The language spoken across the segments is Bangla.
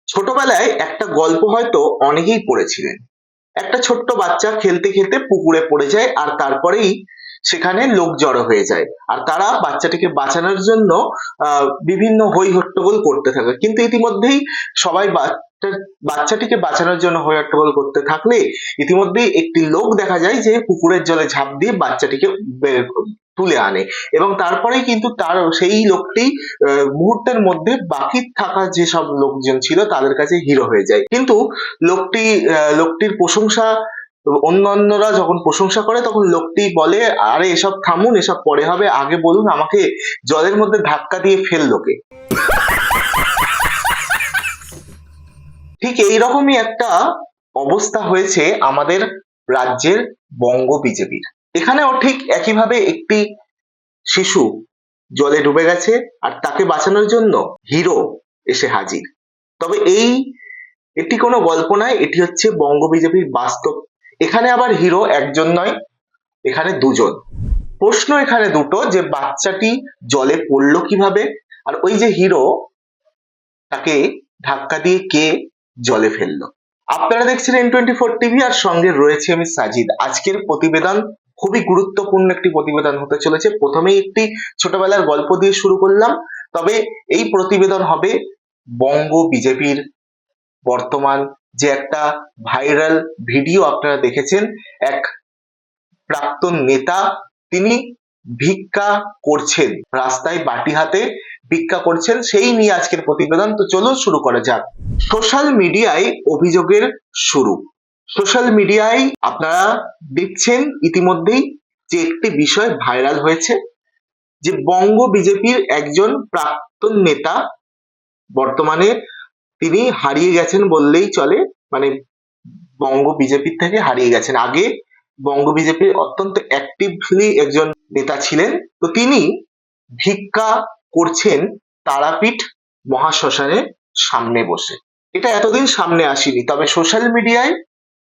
ছোটবেলায় একটা গল্প হয়তো অনেকেই পড়েছিলেন। একটা ছোট্ট বাচ্চা খেলতে খেলতে পুকুরে পড়ে যায় আর তারপরেই সেখানে লোক জড়ো হয়ে যায় আর তারা বাচ্চাটিকে বাঁচানোর জন্য বিভিন্ন হই হট্টগোল করতে থাকে, কিন্তু ইতিমধ্যেই সবাই বাচ্চাটিকে বাঁচানোর জন্য হই হট্টগোল করতে থাকলে ইতিমধ্যেই একটি লোক দেখা যায় যে পুকুরের জলে ঝাঁপ দিয়ে বাচ্চাটিকে তুলে আনে এবং তারপরেই কিন্তু তার সেই লোকটি মুহূর্তের মধ্যে বাকি থাকা যেসব লোকজন ছিল তাদের কাছে হিরো হয়ে যায়। কিন্তু লোকটির প্রশংসা অন্যান্যরা যখন প্রশংসা করে তখন লোকটি বলে, আরে এসব থামুন, এসব পরে হবে, আগে বলুন আমাকে জলের মধ্যে ধাক্কা দিয়ে ফেললো কে। ঠিক এইরকমই একটা অবস্থা হয়েছে আমাদের রাজ্যের বঙ্গ বিজেপির। এখানেও ঠিক একইভাবে একটি শিশু জলে ডুবে গেছে আর তাকে বাঁচানোর জন্য হিরো এসে হাজির। তবে এটি কোনো গল্প নয়, এটি হচ্ছে বঙ্গ বিজেপির বাস্তব। এখানে আবার হিরো একজন নয়, এখানে দুজন। প্রশ্ন এখানে দুটো, যে বাচ্চাটি জলে পড়লো কিভাবে, আর ওই যে হিরো তাকে ধাক্কা দিয়ে কে জলে ফেললো। আপনারা দেখছেন N24 টিভি আর সঙ্গে রয়েছে আমি সাজিদ। আজকের প্রতিবেদন খুবই গুরুত্বপূর্ণ একটি প্রতিবেদন হতে চলেছে। প্রথমেই একটি ছোটবেলার গল্প দিয়ে শুরু করলাম, তবে এই প্রতিবেদন হবে বঙ্গ বিজেপির বর্তমান যে একটা ভাইরাল ভিডিও আপনারা দেখেছেন, এক প্রাক্তন নেতা তিনি ভিক্ষা করছেন, রাস্তায় বাটি হাতে ভিক্ষা করছেন, সেই নিয়ে আজকের প্রতিবেদন। তো চলুন শুরু করা যাক। সোশ্যাল মিডিয়ায় অভিযোগের শুরু। সোশ্যাল মিডিয়ায় আপনারা দেখছেন ইতিমধ্যেই যে একটি বিষয় ভাইরাল হয়েছে, যে বঙ্গ বিজেপির একজন প্রাক্তন নেতা, বর্তমানে তিনি হারিয়ে গেছেন বললেই চলে, মানে বঙ্গ বিজেপি থেকে হারিয়ে গেছেন। আগে বঙ্গ বিজেপির অত্যন্ত অ্যাক্টিভলি একজন নেতা ছিলেন। তো তিনি ভিক্ষা করছেন তারাপীঠ মহাশ্মশানের সামনে বসে। এটা এতদিন সামনে আসেনি, তবে সোশ্যাল মিডিয়ায়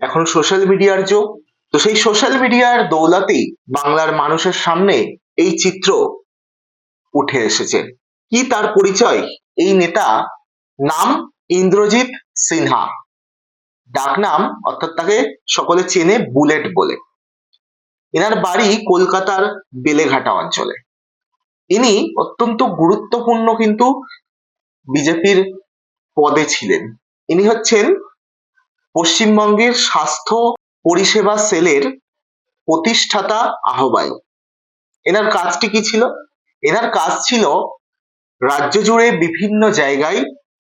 এখন সোশ্যাল মিডিয়ার যুগ। তো সেই সোশ্যাল মিডিয়ার দৌলতেই বাংলার মানুষের সামনে এই চিত্র উঠে এসেছে। কি তার পরিচয়? এই নেতা নাম ইন্দ্রজিৎ সিনহা, ডাকনাম অর্থাৎ তাকে সকলে চেনে বুলেট বলে। এনার বাড়ি কলকাতার বেলেঘাটা অঞ্চলে। ইনি অত্যন্ত গুরুত্বপূর্ণ কিন্তু বিজেপির পদে ছিলেন। ইনি হচ্ছেন পশ্চিমবঙ্গের স্বাস্থ্য পরিষেবা সেলের প্রতিষ্ঠাতা আহ্বায়ক। এনার কাজটি কি ছিল? এনার কাজ ছিল রাজ্য জুড়ে বিভিন্ন জায়গায়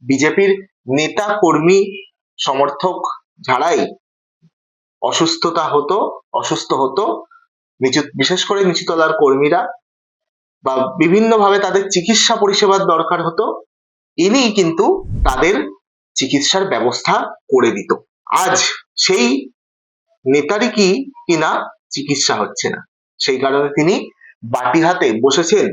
বিজেপির নেতা কর্মী সমর্থক যারাই অসুস্থ হতো, বিশেষ করে নিচুতলার কর্মীরা, বা বিভিন্ন ভাবে তাদের চিকিৎসা পরিষেবার দরকার হতো, ইনি কিন্তু তাদের চিকিৎসার ব্যবস্থা করে দিত। আজ সেই নেতারই কিনা চিকিৎসা হচ্ছে না, সেই কারণে তিনি বাটি হাতে বসেছেন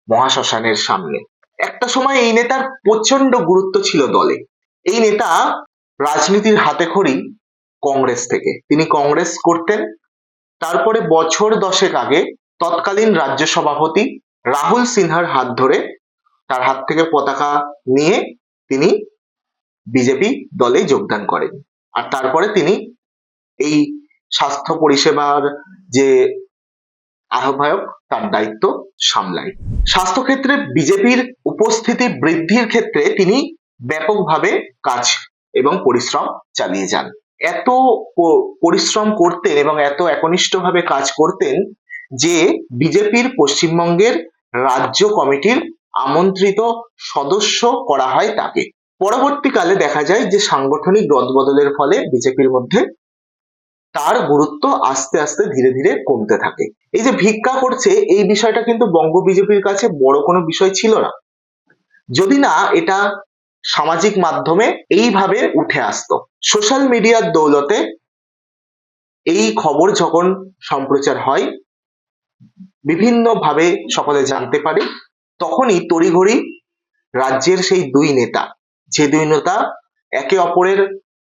মহাশ্মশানের সামনে। একটা সময় এই নেতার প্রচন্ড গুরুত্ব ছিল দলে। এই নেতা রাজনীতির হাতেখড়ি কংগ্রেস থেকে, তিনি কংগ্রেস করতেন। তারপরে বছর 10 আগে তৎকালীন রাজ্য সভাপতি রাহুল সিনহার হাত ধরে, তার হাত থেকে পতাকা নিয়ে তিনি বিজেপি দলে যোগদান করেন। আর তারপরে তিনি এই স্বাস্থ্য পরিষেবার যে আহ্বায়ক তার দায়িত্ব সামলায়। স্বাস্থ্যক্ষেত্রে বিজেপির উপস্থিতি বৃদ্ধির ক্ষেত্রে তিনি ব্যাপকভাবে কাজ এবং পরিশ্রম চালিয়ে যান। এত পরিশ্রম করতেন এবং এত একনিষ্ঠভাবে কাজ করতেন যে বিজেপির পশ্চিমবঙ্গের রাজ্য কমিটির আমন্ত্রিত সদস্য করা হয় তাকে। পরবর্তীকালে দেখা যায় যে সাংগঠনিক রদবদলের ফলে বিজেপির মধ্যে তার গুরুত্ব আস্তে আস্তে ধীরে ধীরে কমতে থাকে। এই যে ভিক্ষা করছে, এই বিষয়টা কিন্তু বঙ্গ বিজেপির কাছে বড় কোনো বিষয় ছিল না, যদি না এটা সামাজিক মাধ্যমে এইভাবে উঠে আসতো। সোশ্যাল মিডিয়ার দৌলতে এই খবর যখন সম্প্রচার হয়, বিভিন্ন ভাবে সকলে জানতে পারে, তখনই তড়িঘড়ি রাজ্যের সেই দুই নেতা, যে দুই নেতা একে অপরের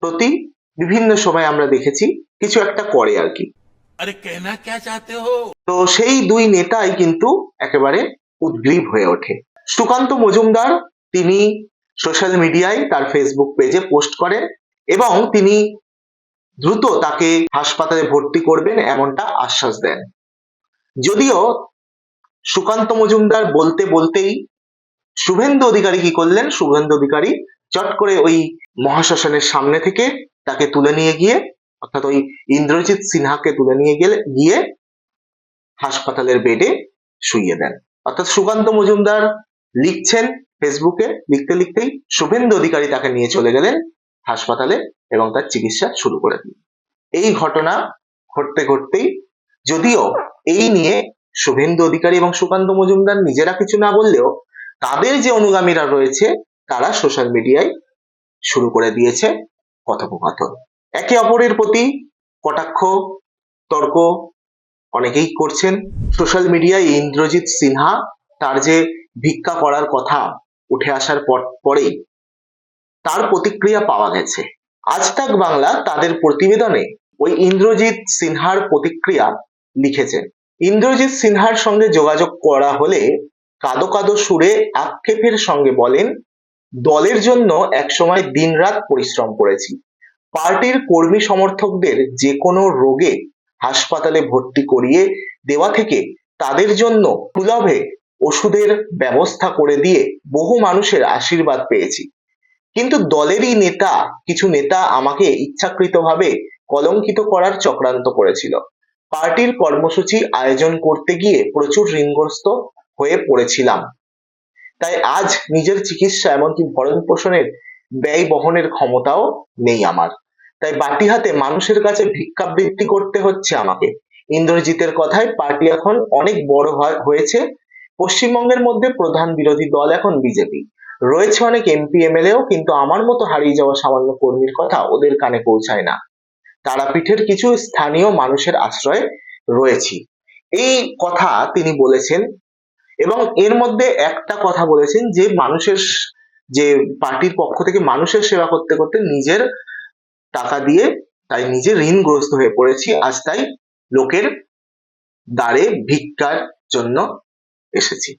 প্রতি বিভিন্ন সময় আমরা দেখেছি কিছু একটা করে আর কি। আরে কেনা কে চাতে হো, তো সেই দুই নেতাই কিন্তু একেবারে উদ্গ্রীব হয়ে ওঠে। সুকান্ত মজুমদার তিনি সোশ্যাল মিডিয়ায় তার ফেসবুক পেজে পোস্ট করেন এবং তিনি দ্রুত তাকে হাসপাতালে ভর্তি করবেন এমনটা আশ্বাস দেন। যদিও সুকান্ত মজুমদার বলতে বলতেই শুভেন্দু অধিকারী কি করলেন, শুভেন্দু অধিকারী চট করে ওই মহাশ্মশানের সামনে থেকে তাকে তুলে নিয়ে গিয়ে, অর্থাৎ ওই ইন্দ্রজিৎ সিনহাকে তুলে নিয়ে গিয়ে হাসপাতালের বেডে শুইয়ে দেন। অর্থাৎ সুকান্ত মজুমদার লিখছেন ফেসবুকে, লিখতে লিখতেই শুভেন্দু অধিকারী তাকে নিয়ে চলে গেলেন হাসপাতালে এবং তার চিকিৎসা শুরু করে দিলেন। এই ঘটনা ঘটতে ঘটতেই, যদিও এই নিয়ে শুভেন্দু অধিকারী এবং সুকান্ত মজুমদার নিজেরা কিছু না বললেও তাদের যে অনুগামীরা রয়েছে তারা সোশ্যাল মিডিয়ায় শুরু করে দিয়েছে কথোপকথন। একে অপরের প্রতি কটাক্ষ, তর্ক অনেকেই করছেন। সোশ্যাল মিডিয়ায় ইন্দ্রজিৎ সিনহা তার যে ভিক্ষা করার কথা উঠে আসার পরেই তার প্রতিক্রিয়া পাওয়া গেছে। আজ তাক বাংলা তাদের প্রতিবেদনে ওই ইন্দ্রজিৎ সিনহার প্রতিক্রিয়া লিখেছেন। ইন্দ্রজিৎ সিনহার সঙ্গে যোগাযোগ করা হলে কাঁদো কাঁদো সুরে আক্ষেপের সঙ্গে বলেন, দলের জন্য একসময় দিনরাত পরিশ্রম করেছি। পার্টির কর্মী সমর্থকদের যে কোনো রোগে হাসপাতালে ভর্তি করিয়ে দেওয়া থেকে তাদের জন্য সুলভে ওষুধের ব্যবস্থা করে দিয়ে বহু মানুষের আশীর্বাদ পেয়েছি। কিন্তু দলেরই কিছু নেতা আমাকে ইচ্ছাকৃতভাবে কলঙ্কিত করার চক্রান্ত করেছিল। পার্টির কর্মসূচি আয়োজন করতে গিয়ে প্রচুর ঋণগ্রস্ত হয়ে পড়েছিলাম। তাই আজ নিজের চিকিৎসা এমনকি ভরণ পোষণের ব্যয় বহনের ক্ষমতাও নেই আমার। তাই বাটি হাতে মানুষের কাছে ভিক্ষাবৃত্তি করতে হচ্ছে আমাকে। ইন্দ্রজিতের কথায় পার্টি এখন অনেক বড় হয়েছে। পশ্চিমবঙ্গের মধ্যে প্রধান বিরোধী দল এখন বিজেপি। রয়েছে অনেক এমপি এমএলএও, কিন্তু আমার মতো হারিয়ে যাওয়া সামান্য কর্মীর কথা ওদের কানে পৌঁছায় না। তারাপীঠের কিছু স্থানীয় মানুষের আশ্রয়ে রয়েছি। এই কথা তিনি বলেছেন এবং এর মধ্যে একটা কথা বলেছেন যে যে পার্টির পক্ষ থেকে মানুষের সেবা করতে করতে নিজের টাকা দিয়ে তাই নিজে ঋণগ্রস্ত হয়ে পড়েছি, আজ তাই লোকের দ্বারে ভিক্ষার জন্য এসেছি।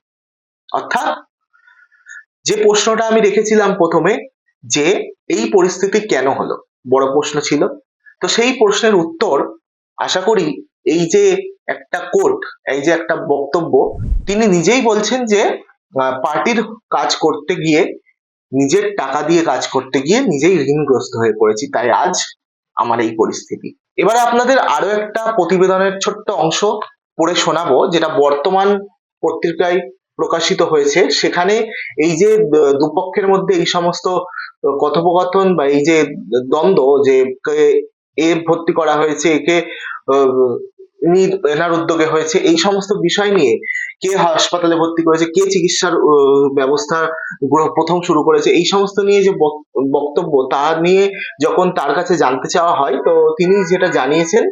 অর্থাৎ যে প্রশ্নটা আমি রেখেছিলাম প্রথমে, যে এই পরিস্থিতি কেন হলো, বড় প্রশ্ন ছিল। তো সেই প্রশ্নের উত্তর আশা করি এই যে একটা কোট, এই যে একটা বক্তব্য, তিনি নিজেই বলছেন যে পার্টির কাজ করতে গিয়ে, নিজের টাকা দিয়ে কাজ করতে গিয়ে নিজেই ঋণগ্রস্ত হয়ে পড়েছি, তাই আজ আমার এই পরিস্থিতি। এবারে আপনাদের আরো একটা প্রতিবেদনের ছোট্ট অংশ পড়ে শোনাবো, যেটা বর্তমান পত্রিকায় প্রকাশিত হয়েছে। সেখানে এই যে দুপক্ষের মধ্যে এই সমস্ত কথোপকথন বা এই যে দ্বন্দ্ব, যে এ ভর্তি করা হয়েছে, একে এনার উদ্যোগে হয়েছে, এই সমস্ত বিষয় নিয়ে, কে হাসপাতালে ভর্তি করেছে, কে চিকিৎসার ব্যবস্থা প্রথম শুরু করেছে, এই সমস্ত নিয়ে যে বক্তব্য, তা নিয়ে যখন তার কাছে জানতে চাওয়া হয়, তো তিনি যেটা জানিয়েছেন,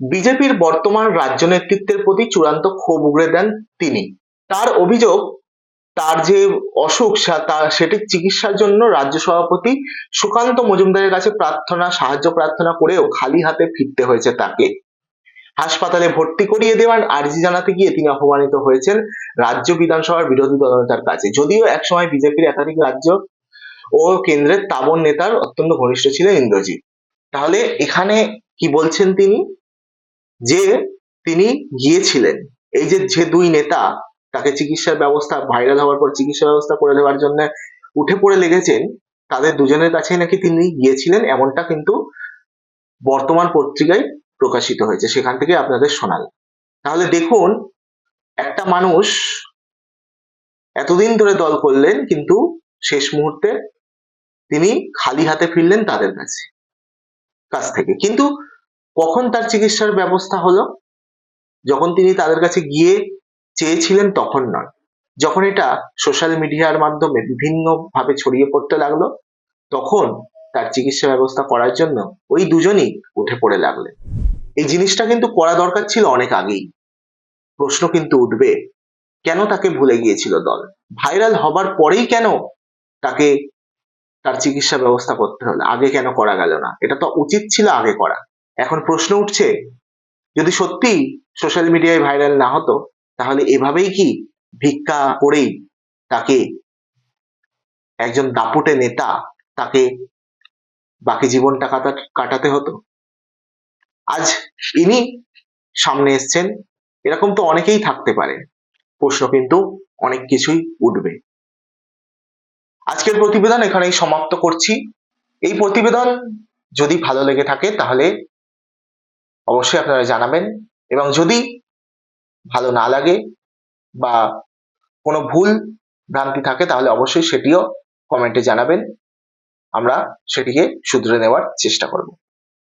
বিজেপির বর্তমান রাজ্য নেতৃত্বের প্রতি চূড়ান্ত ক্ষোভ উগরে দেন তিনি। তার অভিযোগ, তার যে অসুখ সেটির চিকিৎসার জন্য রাজ্য সভাপতি সুকান্ত মজুমদারের কাছে সাহায্য প্রার্থনা করেও খালি হাতে ফিরতে হয়েছে তাকে। হাসপাতালে ভর্তি করিয়ে দেওয়ার আর্জি জানাতে গিয়ে তিনি অপমানিত হয়েছেন রাজ্য বিধানসভার বিরোধী দলনেতার কাছে। যদিও একসময় বিজেপির একাধিক রাজ্য ও কেন্দ্রের তাবড় নেতার অত্যন্ত ঘনিষ্ঠ ছিলেন ইন্দ্রজিৎ। তাহলে এখানে কি বলছেন তিনি, যে তিনি গিয়েছিলেন, এই যে দুই নেতা তাকে চিকিৎসার ব্যবস্থা, ভাইরাল হওয়ার পর চিকিৎসা ব্যবস্থা করে দেওয়ার জন্য উঠে পড়ে লেগেছেন, তাদের দুজনের কাছে নাকি তিনি গিয়েছিলেন, এমনটা কিন্তু বর্তমান পত্রিকায় প্রকাশিত হয়েছে, সেখান থেকে আপনাদের শোনালাম। তাহলে দেখুন, একটা মানুষ এতদিন ধরে দল করলেন, কিন্তু শেষ মুহূর্তে তিনি খালি হাতে ফিরলেন তাদের কাছ থেকে। কিন্তু কখন তার চিকিৎসার ব্যবস্থা হলো? যখন তিনি তাদের কাছে গিয়ে চেয়েছিলেন তখন নয়, যখন এটা সোশ্যাল মিডিয়ার মাধ্যমে বিভিন্ন ভাবে ছড়িয়ে পড়তে লাগলো, তখন তার চিকিৎসা ব্যবস্থা করার জন্য ওই দুজনই উঠে পড়ে লাগলেন। এই জিনিসটা কিন্তু করা দরকার ছিল অনেক আগেই। প্রশ্ন কিন্তু উঠবে, কেন তাকে ভুলে গিয়েছিল দল? ভাইরাল হবার পরেই কেন তাকে তার চিকিৎসা ব্যবস্থা করতে হলো? আগে কেন করা গেল না? এটা তো উচিত ছিল আগে করা। এখন প্রশ্ন উঠছে, যদি সত্যি সোশ্যাল মিডিয়ায় ভাইরাল না হতো, তাহলে এভাবেই কি ভিক্ষা করেই তাকে একজন দাপুটে নেতা তাকে বাকি জীবনটা কাটাতে হতো? আজ ইনি সামনে এসছেন, এরকম তো অনেকেই থাকতে পারে। প্রশ্ন কিন্তু অনেক কিছুই উঠবে। আজকের প্রতিবেদন এখানেই সমাপ্ত করছি। এই প্রতিবেদন যদি ভালো লেগে থাকে তাহলে অবশ্যই আপনারা জানাবেন, এবং যদি ভালো না লাগে বা কোনো ভুল ভ্রান্তি থাকে তাহলে অবশ্যই সেটিও কমেন্টে জানাবেন, আমরা সেটিকে শুধরে নেওয়ার চেষ্টা করব।